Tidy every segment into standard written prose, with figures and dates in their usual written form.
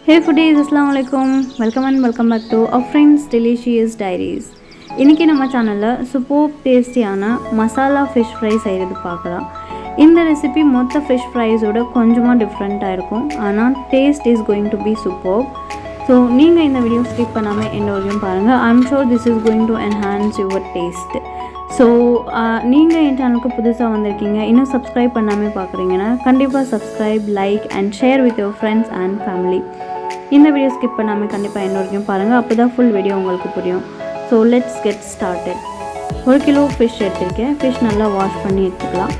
Hey foodies, assalamu alaikum. Welcome back to our friends Delicious Diaries. இன்னைக்கு நம்ம சேனல்ல super டேஸ்டியான மசாலா ஃபிஷ் ஃப்ரை செய்கிறது பார்க்கலாம். இந்த ரெசிபி மொத்த ஃபிஷ் ஃப்ரைஸோட கொஞ்சமாக டிஃப்ரெண்ட்டாக இருக்கும், ஆனால் taste is going to be super. So நீங்கள் இந்த வீடியோ ஸ்கிப் பண்ணாமல் எந்த வரையும் பாருங்கள். I am sure this is going to enhance your taste. So நீங்கள் என் சேனலுக்கு புதுசாக வந்திருக்கீங்க, இன்னும் சப்ஸ்கிரைப் பண்ணாமல் பார்க்குறீங்கன்னா கண்டிப்பாக subscribe, like and share with your friends and family. இந்த வீடியோ ஸ்கிப் பண்ணாமல் கண்டிப்பாக என்ன வரைக்கும் பாருங்கள், அப்போ தான் ஃபுல் வீடியோ உங்களுக்கு புரியும். So let's get started. 1 kilo fish எடுத்திருக்கேன். ஃபிஷ் நல்லா வாஷ் பண்ணி எடுத்துக்கலாம்.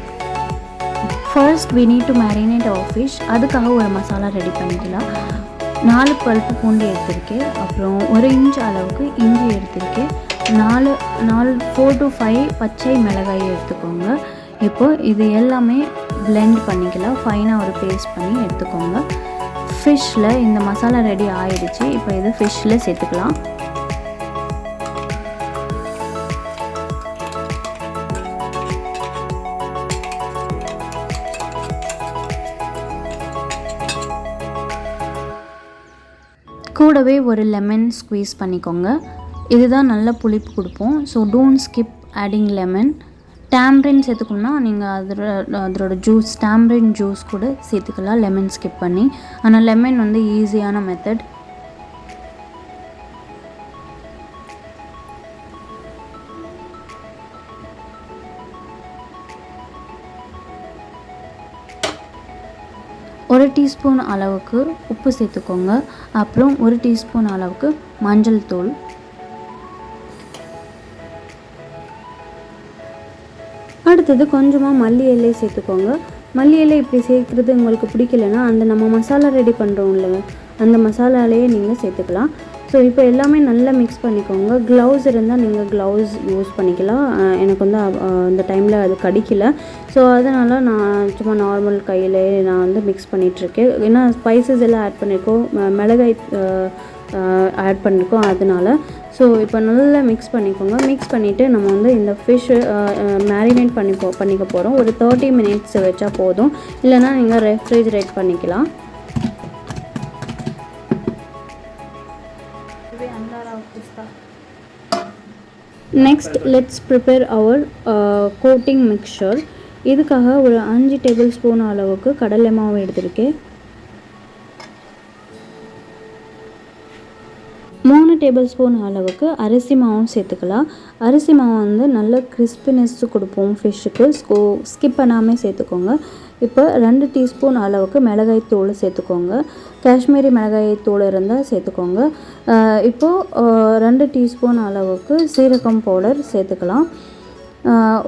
First we need to marinate our fish. அதுக்காக ஒரு மசாலா ரெடி பண்ணிக்கலாம். 4 பல்ப்பு பூண்டு எடுத்திருக்கேன், அப்புறம் 1 இன்ச் அளவுக்கு இஞ்சி எடுத்திருக்கேன், 4 to 5 பச்சை மிளகாய் எடுத்துக்கோங்க. இப்போ இது எல்லாமே பிளெண்ட் பண்ணிக்கலாம், ஃபைனாக ஒரு பேஸ்ட் பண்ணி எடுத்துக்கோங்க. ஃபிஷ்ஷில் இந்த மசாலா ரெடி ஆகிடுச்சு. இப்போ இது ஃபிஷ்ஷில் சேர்த்துக்கலாம். கூடவே ஒரு லெமன் ஸ்குவீஸ் பண்ணிக்கோங்க. இதுதான் நல்ல புளிப்பு கொடுப்போம். So don't skip adding lemon. Tamarind சேர்த்துக்கணும்னா நீங்கள் அதோட ஜூஸ், டேம்ரின் ஜூஸ் கூட சேர்த்துக்கலாம் லெமன் ஸ்கிப் பண்ணி. ஆனால் லெமன் வந்து ஈஸியான மெத்தட். ஒரு டீஸ்பூன் அளவுக்கு உப்பு சேர்த்துக்கோங்க, அப்புறம் 1 டீஸ்பூன் அளவுக்கு மஞ்சள் தூள், அடுத்தது கொஞ்சமாக மல்லி இலை சேர்த்துக்கோங்க. மல்லி இலை இப்படி சேர்க்குறது உங்களுக்கு பிடிக்கலன்னா அந்த நம்ம மசாலா ரெடி பண்ணுறோம் இல்லைங்க, அந்த மசாலாலேயே நீங்கள் சேர்த்துக்கலாம். ஸோ இப்போ எல்லாமே நல்லா மிக்ஸ் பண்ணிக்கோங்க. க்ளவுஸ் இருந்தால் நீங்கள் க்ளவுஸ் யூஸ் பண்ணிக்கலாம். எனக்கு வந்து அந்த டைமில் அது கடிக்கல, ஸோ அதனால் நான் சும்மா நார்மல் கையிலே நான் வந்து மிக்ஸ் பண்ணிகிட்ருக்கேன். ஏன்னா ஸ்பைசஸ் எல்லாம் ஆட் பண்ணியிருக்கோம், மிளகாய் ஆட் பண்ணியிருக்கோம், அதனால். ஸோ இப்போ நல்லா மிக்ஸ் பண்ணிக்கோங்க. மிக்ஸ் பண்ணிவிட்டு நம்ம வந்து இந்த ஃபிஷ்ஷு மேரினேட் பண்ணிக்க போகிறோம். ஒரு 30 மினிட்ஸ் வச்சா போதும், இல்லைனா நீங்கள் ரெஃப்ரிஜரேட் பண்ணிக்கலாம். Next let's prepare our coating mixture. இதுக்காக ஒரு 5 டேபிள் ஸ்பூன் அளவுக்கு கடலை மாவு எடுத்திருக்கேன், 3 டேபிள் ஸ்பூன் அளவுக்கு அரிசி மாவும் சேர்த்துக்கலாம். அரிசி மாவு வந்து நல்ல கிறிஸ்பினஸ் கொடுப்போம் ஃபிஷ்ஷுக்கு, ஸ்கிப் பண்ணாமல் சேர்த்துக்கோங்க. இப்போ 2 டீஸ்பூன் அளவுக்கு மிளகாய் தூள் சேர்த்துக்கோங்க. காஷ்மீரி மிளகாய் தூள் இருந்தால் சேர்த்துக்கோங்க. இப்போது 2 டீஸ்பூன் அளவுக்கு சீரகம் பவுடர் சேர்த்துக்கலாம்.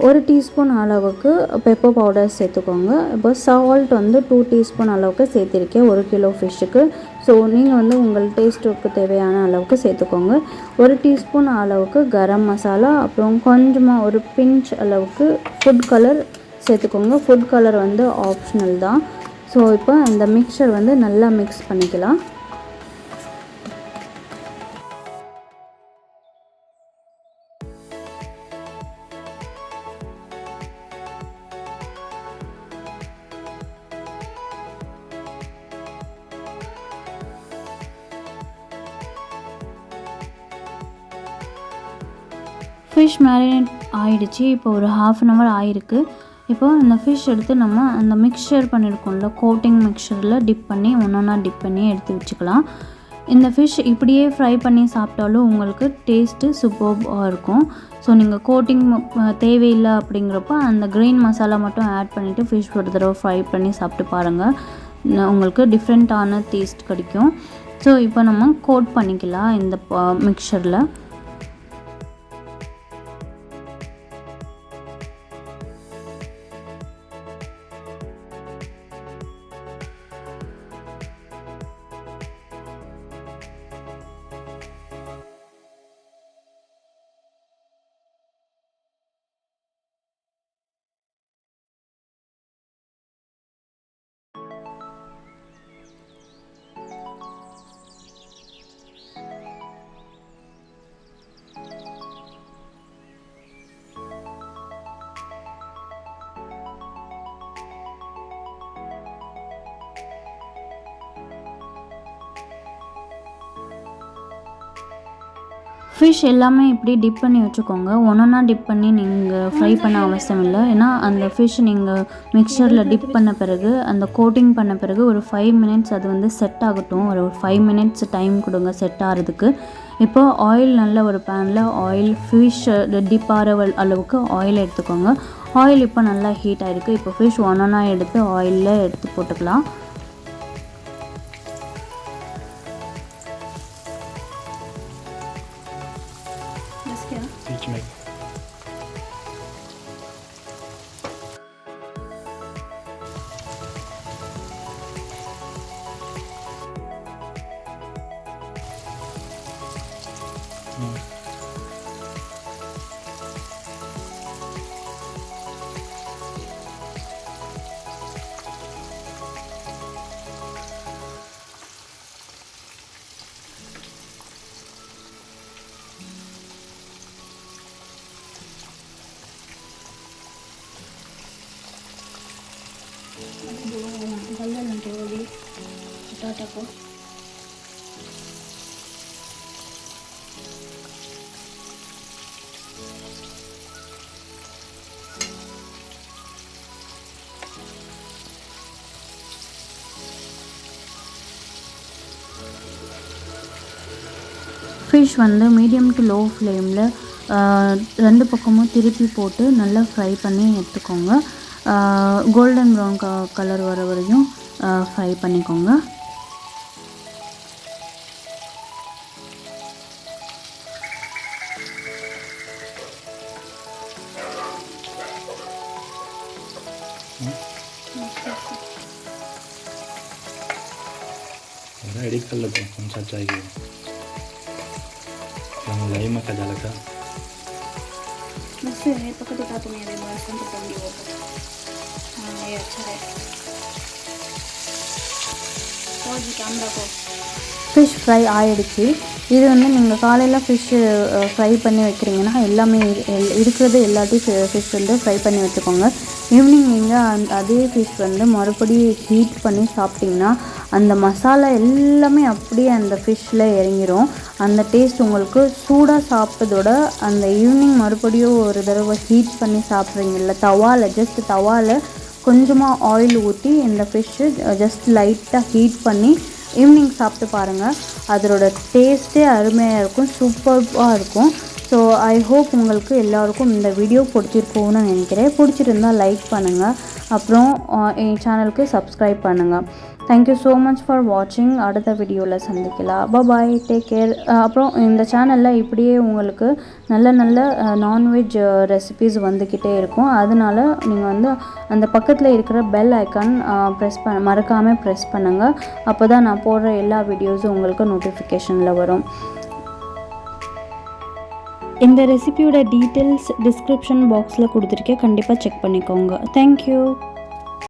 1 டீஸ்பூன் அளவுக்கு பெப்பர் பவுடர் சேர்த்துக்கோங்க. இப்போ சால்ட் வந்து 2 டீஸ்பூன் அளவுக்கு சேர்த்திருக்கேன் 1 கிலோ ஃபிஷ்ஷுக்கு. ஸோ நீங்கள் வந்து உங்கள் டேஸ்ட்டுக்கு தேவையான அளவுக்கு சேர்த்துக்கோங்க. 1 டீஸ்பூன் அளவுக்கு கரம் மசாலா, அப்புறம் கொஞ்சமாக ஒரு பிஞ்ச் அளவுக்கு ஃபுட் கலர் சேர்த்துக்கோங்க. ஃபுட் கலர் வந்து ஆப்ஷனல் தான். ஸோ இப்போ இந்த மிக்சர் வந்து நல்லா மிக்ஸ் பண்ணிக்கலாம். ஃபிஷ் மேரினேட் ஆகிடுச்சு. இப்போ ஒரு 1/2 hour ஆகிருக்கு. இப்போ அந்த ஃபிஷ் எடுத்து நம்ம அந்த மிக்சர் பண்ணியிருக்கோம்ல, கோட்டிங் மிக்சரில் டிப் பண்ணி ஒன்றா டிப் பண்ணி எடுத்து வச்சுக்கலாம். இந்த ஃபிஷ் இப்படியே ஃப்ரை பண்ணி சாப்பிட்டாலும் உங்களுக்கு டேஸ்ட்டு சூப்பராக இருக்கும். ஸோ நீங்கள் கோட்டிங் தேவையில்லை அப்படிங்கிறப்ப அந்த க்ரீன் மசாலா மட்டும் ஆட் பண்ணிவிட்டு ஃபிஷ் ஒரு தடவை ஃப்ரை பண்ணி சாப்பிட்டு பாருங்கள், உங்களுக்கு டிஃப்ரெண்ட்டான டேஸ்ட் கிடைக்கும். ஸோ இப்போ நம்ம கோட் பண்ணிக்கலாம் இந்த மிக்சரில். ஃபிஷ் எல்லாமே இப்படி டிப் பண்ணி வச்சுக்கோங்க. ஒன்றா டிப் பண்ணி நீங்கள் ஃப்ரை பண்ண அவசியம் இல்லை. ஏன்னா அந்த ஃபிஷ் நீங்கள் மிக்சரில் டிப் பண்ண பிறகு அந்த கோட்டிங் பண்ண பிறகு ஒரு 5 மினிட்ஸ் அது வந்து செட் ஆகட்டும். ஒரு 5 மினிட்ஸ் டைம் கொடுங்க செட் ஆகிறதுக்கு. இப்போ ஆயில் நல்ல ஒரு பேனில் ஆயில் ஃபிஷ் டிப் ஆகிற அளவுக்கு ஆயில் எடுத்துக்கோங்க. ஆயில் இப்போ நல்லா ஹீட் ஆகிருக்கு. இப்போ ஃபிஷ் ஒன்றா எடுத்து ஆயிலில் எடுத்து போட்டுக்கலாம். ஃபிஷ் வந்து மீடியம் டு லோ ஃப்ளேமில் 2 பக்கமும் திருப்பி போட்டு நல்லா ஃப்ரை பண்ணி எடுத்துக்கோங்க. கோல்டன் ப்ரௌன் கலர் வர வரையும் ஃப்ரை பண்ணிக்கோங்க. एडिट कर लेते हैं कौन सा चाहिए। हम लाइव में क्या लगा मुझसे है पकड़ दिखा तो मेरे बॉयस को पकड़ लियो। हाँ ये अच्छा है। और जी कैमरा को ஃபிஷ் ஃப்ரை ஆகிடுச்சு. இது வந்து நீங்கள் காலையில் ஃபிஷ்ஷு ஃப்ரை பண்ணி வைக்கிறீங்கன்னா எல்லாமே இருக்கிறது எல்லாத்தையும் ஃபிஷ் வந்து ஃப்ரை பண்ணி வச்சுக்கோங்க. ஈவினிங் நீங்கள் அதே ஃபிஷ் வந்து மறுபடியும் ஹீட் பண்ணி சாப்பிட்டிங்கன்னா அந்த மசாலா எல்லாமே அப்படியே அந்த ஃபிஷ்ஷில் இறங்கிடும். அந்த டேஸ்ட் உங்களுக்கு சூடாக சாப்பிட்டதோட அந்த ஈவினிங் மறுபடியும் ஒரு தடவை ஹீட் பண்ணி சாப்பிட்றீங்கல்ல, தவாவில் கொஞ்சமாக ஆயில் ஊற்றி இந்த ஃபிஷ்ஷு ஜஸ்ட் லைட்டாக ஹீட் பண்ணி ஈவினிங் சாப்பிட்டு பாருங்கள். அதோட டேஸ்ட்டே அருமையாக இருக்கும், சூப்பராக இருக்கும். ஸோ ஐ ஹோப் உங்களுக்கு எல்லாருக்கும் இந்த வீடியோ பிடிச்சிருக்கும்னு நினைக்கிறேன். பிடிச்சிருந்தால் லைக் பண்ணுங்கள், அப்புறம் என் சேனலுக்கு சப்ஸ்கிரைப் பண்ணுங்கள். தேங்க்யூ ஸோ மச் ஃபார் வாட்சிங். அடுத்த வீடியோவில் சந்திக்கலாம். பாய், டேக் கேர். அப்புறம் இந்த சேனலில் இப்படியே உங்களுக்கு நல்ல நல்ல நான்வெஜ் ரெசிபீஸ் வந்துக்கிட்டே இருக்கும். அதனால் நீங்கள் வந்து அந்த பக்கத்தில் இருக்கிற பெல் ஐக்கான் மறக்காமல் ப்ரெஸ் பண்ணுங்கள். அப்போ தான் நான் போடுற எல்லா வீடியோஸும் உங்களுக்கு நோட்டிஃபிகேஷனில் வரும். இந்த ரெசிபியோட டீட்டெயில்ஸ் டிஸ்கிரிப்ஷன் பாக்ஸில் கொடுத்துருக்கேன், கண்டிப்பாக செக் பண்ணிக்கோங்க. தேங்க்யூ.